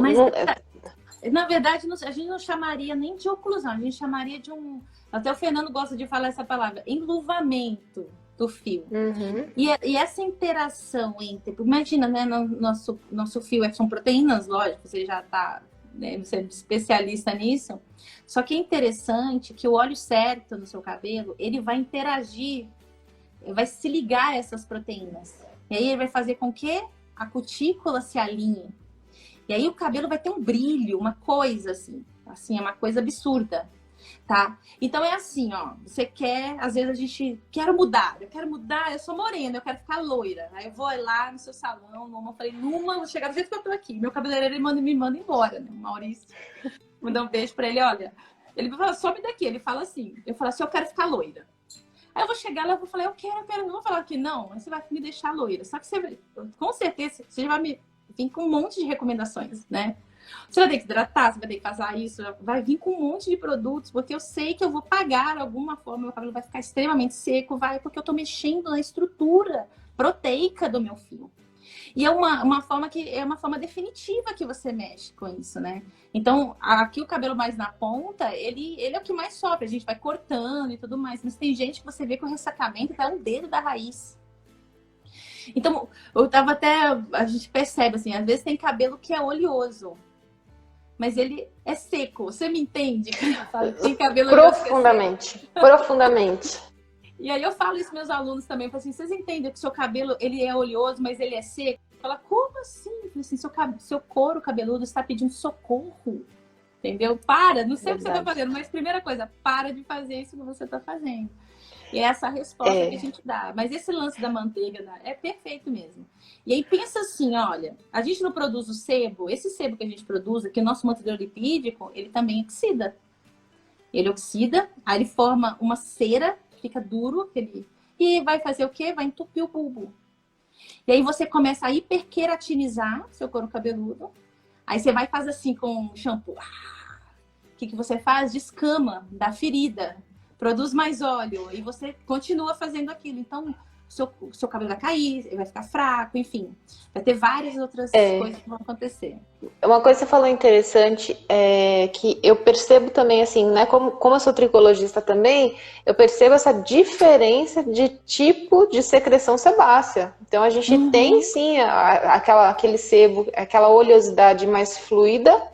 Mas na verdade, a gente não chamaria nem de oclusão, a gente chamaria de um... Até o Fernando gosta de falar essa palavra, enluvamento do fio. Uhum. E essa interação entre... Imagina, né? Nosso fio são proteínas, lógico, você já está, né, você é especialista nisso. Só que é interessante que o óleo certo no seu cabelo, ele vai interagir, vai se ligar a essas proteínas. E aí ele vai fazer com que a cutícula se alinhe. E aí o cabelo vai ter um brilho, uma coisa assim, é uma coisa absurda, tá? Então é assim, ó, você quer, às vezes a gente, eu quero mudar, eu sou morena, eu quero ficar loira. Aí eu vou lá no seu salão, Numa, eu falei, Numa, vou chegar do jeito que eu tô aqui. Meu cabeleireiro me manda embora, né? O Maurício, mandar um beijo pra ele, olha, ele fala, sobe daqui, ele fala assim, eu falo assim, eu quero ficar loira. Aí eu vou chegar lá e vou falar, eu quero, não vou falar que não, aí você vai me deixar loira. Só que você vai, com certeza, você vai me vir com um monte de recomendações, né? Você vai ter que hidratar, você vai ter que fazer isso, vai vir com um monte de produtos, porque eu sei que eu vou pagar de alguma forma, meu cabelo vai ficar extremamente seco, porque eu tô mexendo na estrutura proteica do meu fio. E é uma forma que é uma forma definitiva que você mexe com isso, né? Então, aqui o cabelo mais na ponta, ele é o que mais sofre. A gente vai cortando e tudo mais. Mas tem gente que você vê que o ressacamento tá um dedo da raiz. Então, a gente percebe, assim, às vezes tem cabelo que é oleoso, mas ele é seco. Você me entende? Tem cabelo Profundamente, profundamente. E aí eu falo isso para meus alunos também, eu falo assim, vocês entendem que o seu cabelo ele é oleoso, mas ele é seco? Fala, como assim? Eu falo assim, seu couro cabeludo está pedindo socorro, entendeu? Para, não sei o que você está fazendo, mas primeira coisa, para de fazer isso que você está fazendo. E é essa a resposta que a gente dá. Mas esse lance da manteiga é perfeito mesmo. E aí pensa assim, olha, a gente não produz o sebo, esse sebo que a gente produz, aqui o nosso manteidor lipídico, ele também oxida. Ele oxida, aí ele forma uma cera, fica duro, e vai fazer o quê? Vai entupir o bulbo. E aí você começa a hiperqueratinizar seu couro cabeludo. Aí você vai e faz assim com shampoo. O que você faz? Descama da ferida. Produz mais óleo. E você continua fazendo aquilo. Então, seu cabelo vai cair, ele vai ficar fraco, enfim. Vai ter várias outras coisas que vão acontecer. Uma coisa que você falou interessante é que eu percebo também, assim, né? Como eu sou tricologista também, eu percebo essa diferença de tipo de secreção sebácea. Então, a gente tem, sim, aquele sebo, aquela oleosidade mais fluida,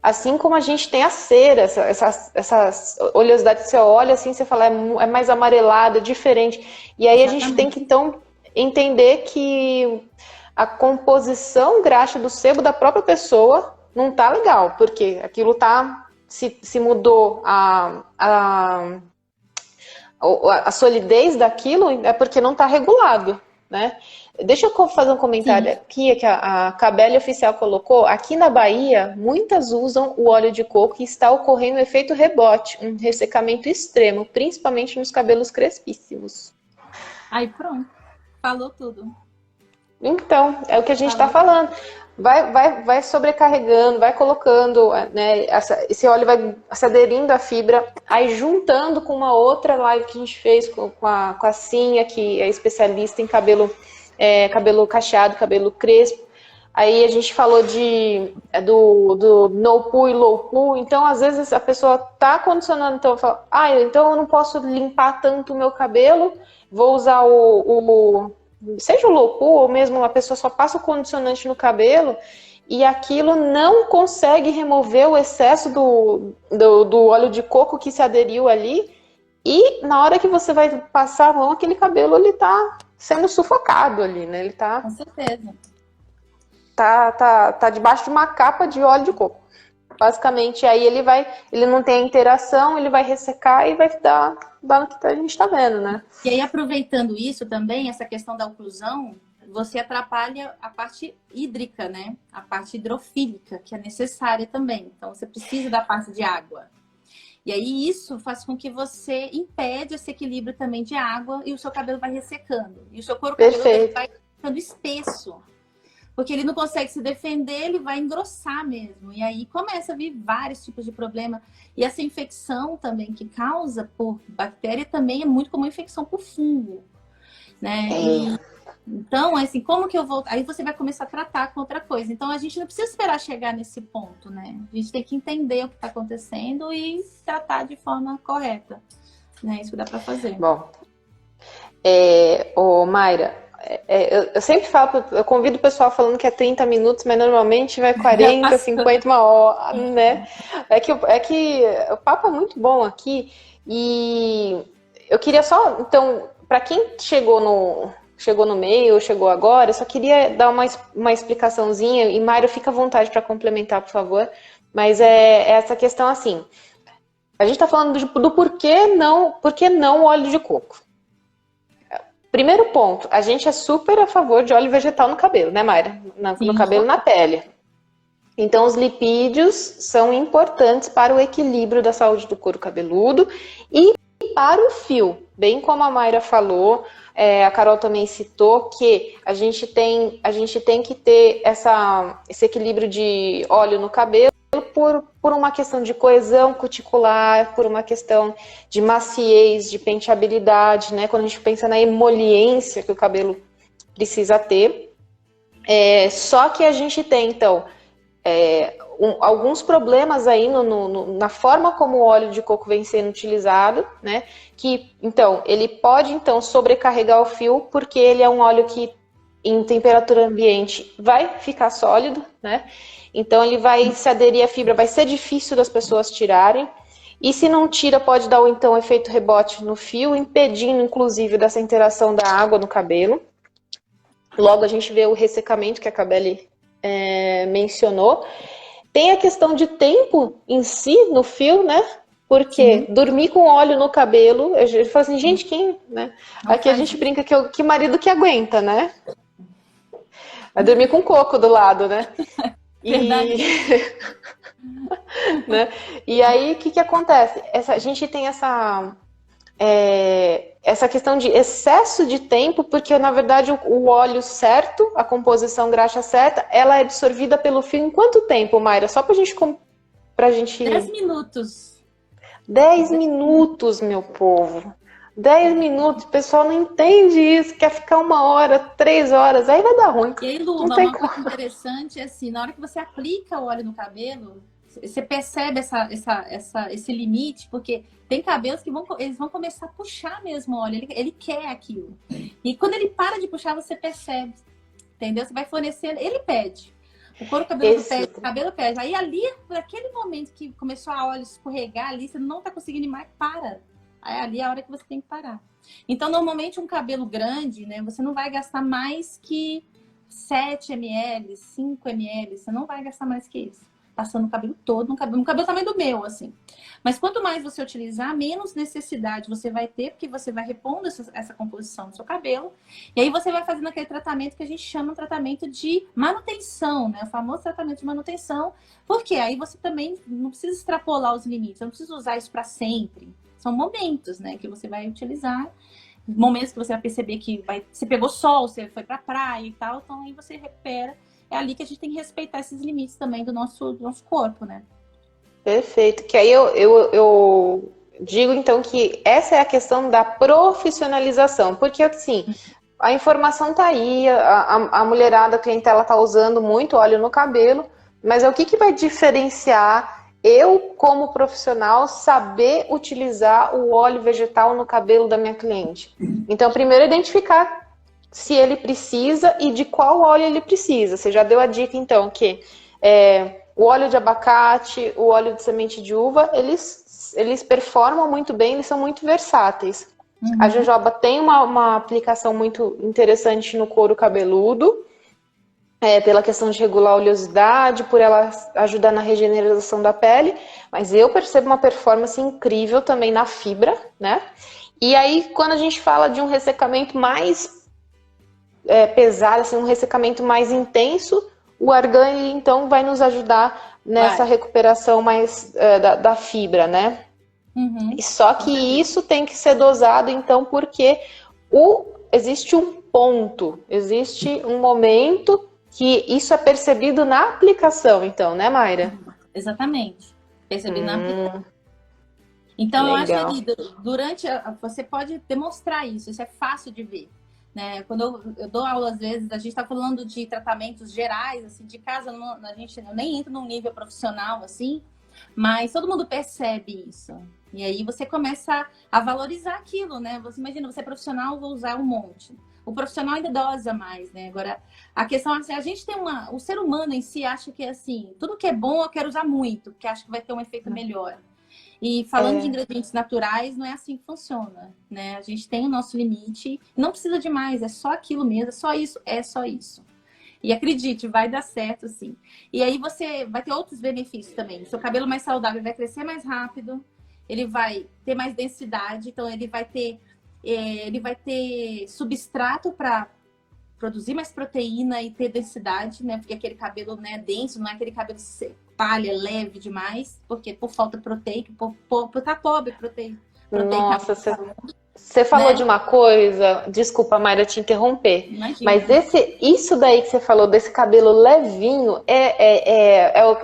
assim como a gente tem a cera, essa oleosidade que você olha, assim, você fala, é mais amarelada, diferente. E aí a gente tem que, então, entender que a composição gráfica do sebo da própria pessoa não tá legal, porque aquilo tá, se mudou a solidez daquilo, é porque não tá regulado, né? Deixa eu fazer um comentário aqui, que a Cabele Oficial colocou. Aqui na Bahia, muitas usam o óleo de coco e está ocorrendo um efeito rebote, um ressecamento extremo, principalmente nos cabelos crespíssimos. Aí pronto, falou tudo. Então, é o que a gente está falando. Vai sobrecarregando, vai colocando, né, esse óleo vai se aderindo à fibra, aí juntando com uma outra live que a gente fez com a Cinha, que é especialista em cabelo cacheado, cabelo crespo. Aí a gente falou do no poo e low poo. Então, às vezes, a pessoa tá condicionando, então fala, então eu não posso limpar tanto o meu cabelo, vou usar seja o low poo, ou mesmo a pessoa só passa o condicionante no cabelo, e aquilo não consegue remover o excesso do óleo de coco que se aderiu ali, e na hora que você vai passar a mão, aquele cabelo, ele tá sendo sufocado ali, né? Ele tá... Com certeza. Tá debaixo de uma capa de óleo de coco. Basicamente, aí ele não tem a interação, ele vai ressecar e vai dar no que a gente tá vendo, né? E aí, aproveitando isso também, essa questão da oclusão, você atrapalha a parte hídrica, né? A parte hidrofílica, que é necessária também. Então, você precisa da parte de água. E aí, isso faz com que você impede esse equilíbrio também de água e o seu cabelo vai ressecando. E o seu couro cabeludo vai ficando espesso. porque ele não consegue se defender, ele vai engrossar mesmo. E aí começa a vir vários tipos de problema. E essa infecção também que causa por bactéria também é muito comum infecção por fungo, né? Então, assim, como que eu vou... Aí você vai começar a tratar com outra coisa. Então, a gente não precisa esperar chegar nesse ponto, né? A gente tem que entender o que está acontecendo e tratar de forma correta. Né? Isso que dá para fazer. Bom, Mayra, eu sempre falo, eu convido o pessoal falando que é 30 minutos, mas normalmente vai 40, 50, uma hora, né? É que o papo é muito bom aqui e eu queria só, então, para quem chegou no meio, chegou agora, eu só queria dar uma explicaçãozinha, e Mayra, fica à vontade para complementar, por favor, mas é essa questão assim, a gente está falando do por que não óleo de coco. Primeiro ponto, a gente é super a favor de óleo vegetal no cabelo, né, Mayra? No cabelo e na pele. Então, os lipídios são importantes para o equilíbrio da saúde do couro cabeludo e para o fio. Bem como a Mayra falou, a Carol também citou que a gente tem que ter esse equilíbrio de óleo no cabelo por uma questão de coesão cuticular, por uma questão de maciez, de penteabilidade, né? Quando a gente pensa na emoliência que o cabelo precisa ter. Só que a gente tem, então, alguns problemas aí na forma como o óleo de coco vem sendo utilizado, né? Que, então, ele pode, então, sobrecarregar o fio, porque ele é um óleo que, em temperatura ambiente, vai ficar sólido, né? Então, ele vai se aderir à fibra, vai ser difícil das pessoas tirarem. E se não tira, pode dar, então, efeito rebote no fio, impedindo, inclusive, dessa interação da água no cabelo. Logo, a gente vê o ressecamento que a Cabelli mencionou. Tem a questão de tempo em si no fio, né? Porque dormir com óleo no cabelo, eu falo assim, gente, quem, né? Aqui a gente brinca que marido que aguenta, né? Vai dormir com coco do lado, né? Né? E aí, o que acontece? A gente tem essa questão de excesso de tempo, porque, na verdade, o óleo certo, a composição graxa certa, ela é absorvida pelo fio em quanto tempo, Mayra? Só pra gente... 10 minutos. 10 minutos, meu povo. 10 minutos, o pessoal não entende isso, quer ficar 1 hora, 3 horas, aí vai dar ruim. E aí, Lu, uma coisa interessante é assim, na hora que você aplica o óleo no cabelo, você percebe esse limite, porque tem cabelos que eles vão começar a puxar mesmo o óleo, ele quer aquilo. E quando ele para de puxar, você percebe, entendeu? Você vai fornecendo, ele pede. O couro cabeludo pede, o cabelo pede. Aí ali, naquele momento que começou a óleo escorregar ali, você não tá conseguindo ir mais, para. Aí ali é a hora que você tem que parar. Então, normalmente, um cabelo grande, né, você não vai gastar mais que 7 ml, 5 ml, você não vai gastar mais que isso. Passando o cabelo todo, um cabelo tamanho do meu, assim. Mas quanto mais você utilizar, menos necessidade você vai ter, porque você vai repondo essa composição do seu cabelo. E aí você vai fazendo aquele tratamento que a gente chama de tratamento de manutenção, né? O famoso tratamento de manutenção. Porque aí você também não precisa extrapolar os limites, não precisa usar isso para sempre. São momentos, né, que você vai utilizar. Momentos que você vai perceber que você pegou sol, você foi pra praia e tal, então aí você recupera. É ali que a gente tem que respeitar esses limites também do nosso corpo, né? Perfeito. Que aí eu digo, então, que essa é a questão da profissionalização. Porque, assim, a informação tá aí, a mulherada, a clientela tá usando muito óleo no cabelo, mas é o que vai diferenciar eu, como profissional, saber utilizar o óleo vegetal no cabelo da minha cliente? Então, primeiro, identificar se ele precisa e de qual óleo ele precisa. Você já deu a dica, então, que o óleo de abacate, o óleo de semente de uva, eles performam muito bem, eles são muito versáteis. A jojoba tem uma aplicação muito interessante no couro cabeludo, pela questão de regular a oleosidade, por ela ajudar na regeneração da pele, mas eu percebo uma performance incrível também na fibra, né? E aí, quando a gente fala de um ressecamento mais pesado, assim, um ressecamento mais intenso, o argan, ele, então, vai nos ajudar nessa recuperação mais da fibra, né? E só que isso tem que ser dosado, então, porque existe um ponto, existe um momento que isso é percebido na aplicação, então, né, Mayra? Exatamente. Percebi na aplicação. Então, eu acho que durante você pode demonstrar isso é fácil de ver. Né? Quando eu dou aula, às vezes, a gente está falando de tratamentos gerais, assim, de casa, eu nem entro num nível profissional, assim, mas todo mundo percebe isso. E aí você começa a valorizar aquilo, né? Você imagina, você é profissional, vou usar um monte. O profissional ainda dosa mais, né? Agora, a questão é assim, a gente tem o ser humano em si acha que, assim, tudo que é bom eu quero usar muito, porque acho que vai ter um efeito melhor. E falando de ingredientes naturais, não é assim que funciona, né? A gente tem o nosso limite, não precisa de mais, é só aquilo mesmo, é só isso. E acredite, vai dar certo, sim. E aí você vai ter outros benefícios também. O seu cabelo mais saudável vai crescer mais rápido, ele vai ter mais densidade, então ele vai ter substrato para produzir mais proteína e ter densidade, né? Porque aquele cabelo, né, denso, não é aquele cabelo palha, leve demais, porque por falta proteica, por tá pobre proteica. Nossa, você falou, né, de uma coisa, desculpa, Mayra, te interromper, imagina, mas isso daí que você falou, desse cabelo levinho,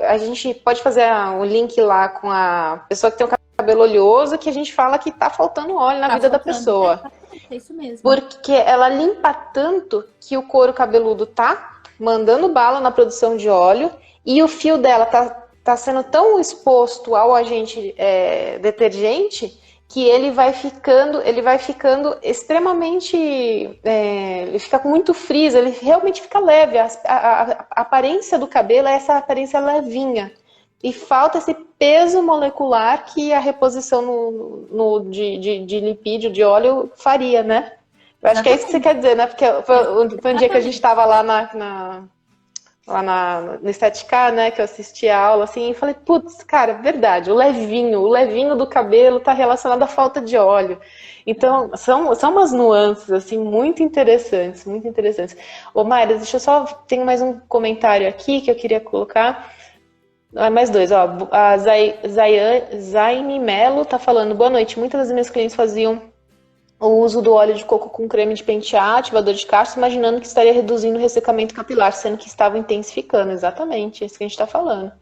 a gente pode fazer um link lá com a pessoa que tem um cabelo oleoso, que a gente fala que tá faltando óleo na vida da pessoa. É isso mesmo. Porque ela limpa tanto que o couro cabeludo tá mandando bala na produção de óleo e o fio dela tá sendo tão exposto ao agente detergente que ele vai ficando extremamente, ele fica com muito frizz, ele realmente fica leve. A aparência do cabelo é essa aparência levinha. E falta esse peso molecular que a reposição de lipídio, de óleo, faria, né? Eu acho que é isso que você quer dizer, né? Porque foi um dia que a gente estava lá no Estetica, né? Que eu assisti a aula, assim, e falei, putz, cara, verdade, o levinho do cabelo está relacionado à falta de óleo. Então, são umas nuances, assim, muito interessantes, muito interessantes. Ô, Mayra, tenho mais um comentário aqui que eu queria colocar. Mais dois, ó. A Zaine Melo tá falando, boa noite. Muitas das minhas clientes faziam o uso do óleo de coco com creme de pentear, ativador de casco, imaginando que estaria reduzindo o ressecamento capilar, sendo que estava intensificando. Exatamente, é isso que a gente tá falando.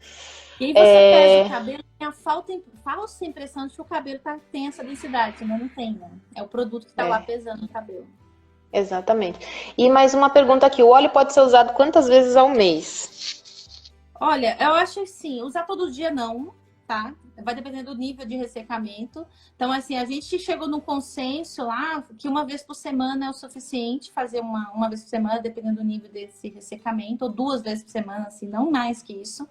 E aí você pesa o cabelo, tem a falsa impressão de que o cabelo tem essa densidade, mas não tem, né? É o produto que tá lá pesando o cabelo. Exatamente. E mais uma pergunta aqui, o óleo pode ser usado quantas vezes ao mês? Olha, eu acho assim, usar todo dia não, tá? Vai depender do nível de ressecamento. Então, assim, a gente chegou num consenso lá que uma vez por semana é o suficiente, fazer uma vez por semana, dependendo do nível desse ressecamento, ou 2 vezes por semana, assim, não mais que isso.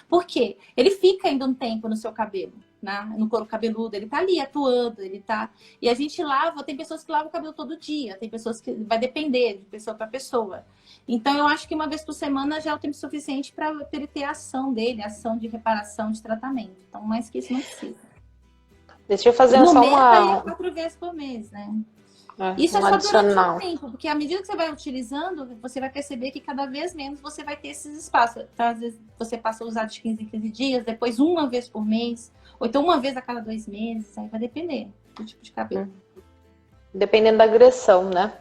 Por quê? Ele fica ainda um tempo no seu cabelo, né? No couro cabeludo, ele tá ali atuando, ele tá... E a gente lava, tem pessoas que lavam o cabelo todo dia, tem pessoas que vai depender de pessoa para pessoa. Então, eu acho que uma vez por semana já é o tempo suficiente para ele ter a ação dele, a ação de reparação, de tratamento. Então, mais que isso não precisa. Deixa eu fazer só uma... 4 vezes por mês, né? Isso é só durante o tempo, porque à medida que você vai utilizando, você vai perceber que cada vez menos você vai ter esses espaços. Então, às vezes, você passa a usar de 15 em 15 dias, depois uma vez por mês, ou então uma vez a cada 2 meses, aí vai depender do tipo de cabelo. Dependendo da agressão, né?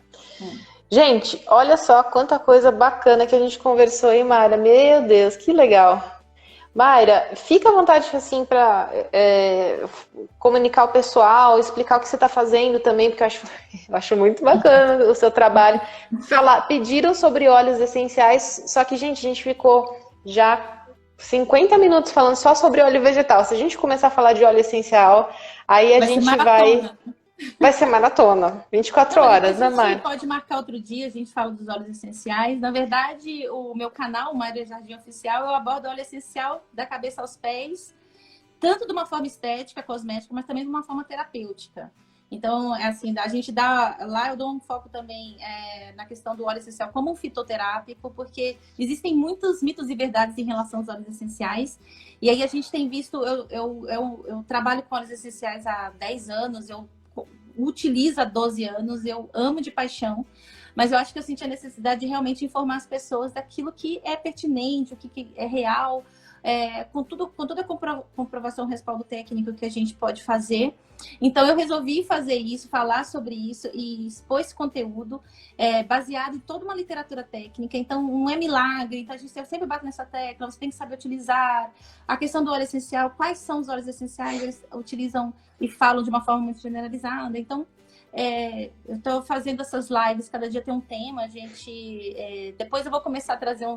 Gente, olha só quanta coisa bacana que a gente conversou aí, Mayra. Meu Deus, que legal. Mayra, fica à vontade assim para comunicar o pessoal, explicar o que você está fazendo também, porque eu acho muito bacana o seu trabalho. Pediram sobre óleos essenciais, só que, gente, a gente ficou já 50 minutos falando só sobre óleo vegetal. Se a gente começar a falar de óleo essencial, aí a gente vai ser maratona, 24 horas, né, Mayra? A gente pode marcar outro dia, a gente fala dos óleos essenciais. Na verdade, o meu canal, o Mayra Jardim Oficial, eu abordo óleo essencial da cabeça aos pés, tanto de uma forma estética, cosmética, mas também de uma forma terapêutica. Então, assim, a gente dá... Lá eu dou um foco também na questão do óleo essencial como um fitoterápico, porque existem muitos mitos e verdades em relação aos óleos essenciais. E aí a gente tem visto... Eu trabalho com óleos essenciais há 10 anos, eu utilizo há 12 anos, eu amo de paixão, mas eu acho que eu senti a necessidade de realmente informar as pessoas daquilo que é pertinente, o que é real, com toda a comprovação, respaldo técnico que a gente pode fazer. Então, eu resolvi fazer isso, falar sobre isso e expor esse conteúdo baseado em toda uma literatura técnica. Então, não é milagre. Então, eu sempre bato nessa tecla, você tem que saber utilizar. A questão do óleo essencial, quais são os óleos essenciais? Eles utilizam e falam de uma forma muito generalizada. Então, eu estou fazendo essas lives, cada dia tem um tema, gente. Depois eu vou começar a trazer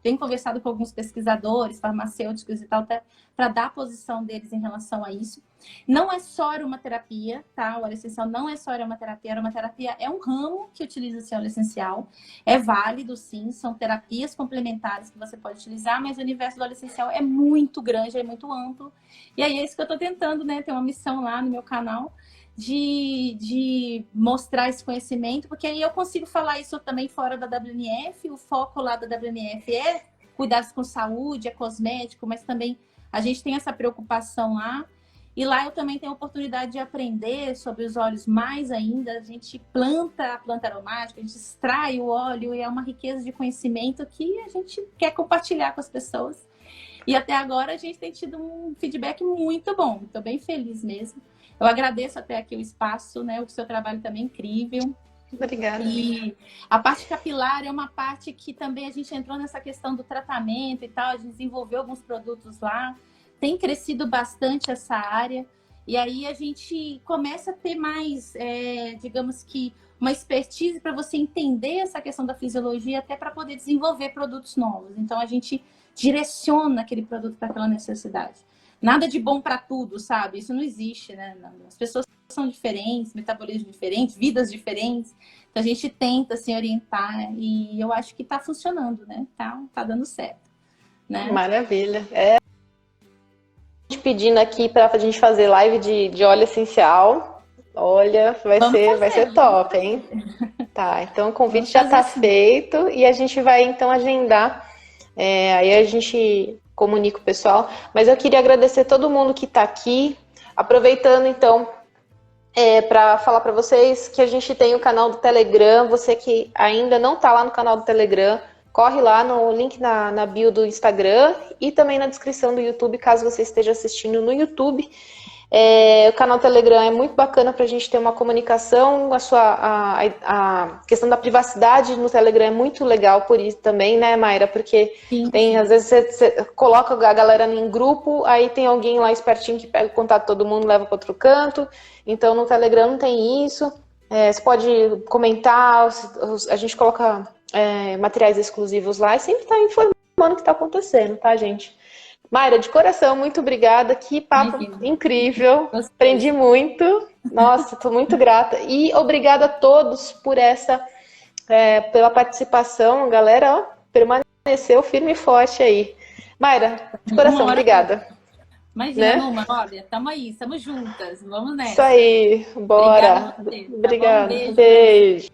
tenho conversado com alguns pesquisadores, farmacêuticos e tal, até para dar a posição deles em relação a isso. Não é só aromaterapia, tá? O óleo essencial não é só aromaterapia. A aromaterapia é um ramo que utiliza esse óleo essencial. É válido, sim, são terapias complementares que você pode utilizar, mas o universo do óleo essencial é muito grande, é muito amplo. E aí é isso que eu estou tentando, né? Ter uma missão lá no meu canal de mostrar esse conhecimento, porque aí eu consigo falar isso também fora da WNF. O foco lá da WNF é cuidados com saúde, é cosmético, mas também a gente tem essa preocupação lá. E lá eu também tenho a oportunidade de aprender sobre os óleos mais ainda. A gente planta a planta aromática, a gente extrai o óleo e é uma riqueza de conhecimento que a gente quer compartilhar com as pessoas. E até agora a gente tem tido um feedback muito bom. Estou bem feliz mesmo. Eu agradeço até aqui o espaço, né? O seu trabalho também é incrível. Obrigada. E a parte capilar é uma parte que também a gente entrou nessa questão do tratamento e tal. A gente desenvolveu alguns produtos lá. Tem crescido bastante essa área. E aí a gente começa a ter mais, digamos que, uma expertise para você entender essa questão da fisiologia, até para poder desenvolver produtos novos. Então a gente direciona aquele produto para aquela necessidade. Nada de bom para tudo, sabe? Isso não existe, né? As pessoas são diferentes, metabolismos diferentes, vidas diferentes. Então a gente tenta se orientar e eu acho que está funcionando, né? Tá dando certo, né? Maravilha. Pedindo aqui para a gente fazer live de óleo essencial. Olha, vai ser top, hein? Tá, então o convite já está feito e a gente vai então agendar. Aí a gente comunica o pessoal. Mas eu queria agradecer todo mundo que está aqui. Aproveitando então para falar para vocês que a gente tem o canal do Telegram. Você que ainda não está lá no canal do Telegram, corre lá no link na bio do Instagram e também na descrição do YouTube, caso você esteja assistindo no YouTube. O canal Telegram é muito bacana para a gente ter uma comunicação. A questão da privacidade no Telegram é muito legal por isso também, né, Mayra? Porque às vezes você coloca a galera em grupo, aí tem alguém lá espertinho que pega o contato de todo mundo, leva para outro canto. Então no Telegram não tem isso. Você pode comentar, a gente coloca materiais exclusivos lá e sempre está informando o que está acontecendo, tá, gente? Mayra, de coração, muito obrigada. Que papo incrível. Aprendi muito. Nossa, estou muito grata. E obrigada a todos por pela participação. Galera, ó, permaneceu firme e forte aí. Mayra, de coração, obrigada. Imagina, Numa, olha, estamos aí, estamos juntas. Vamos nessa. Isso aí, bora. Obrigada. Beijo.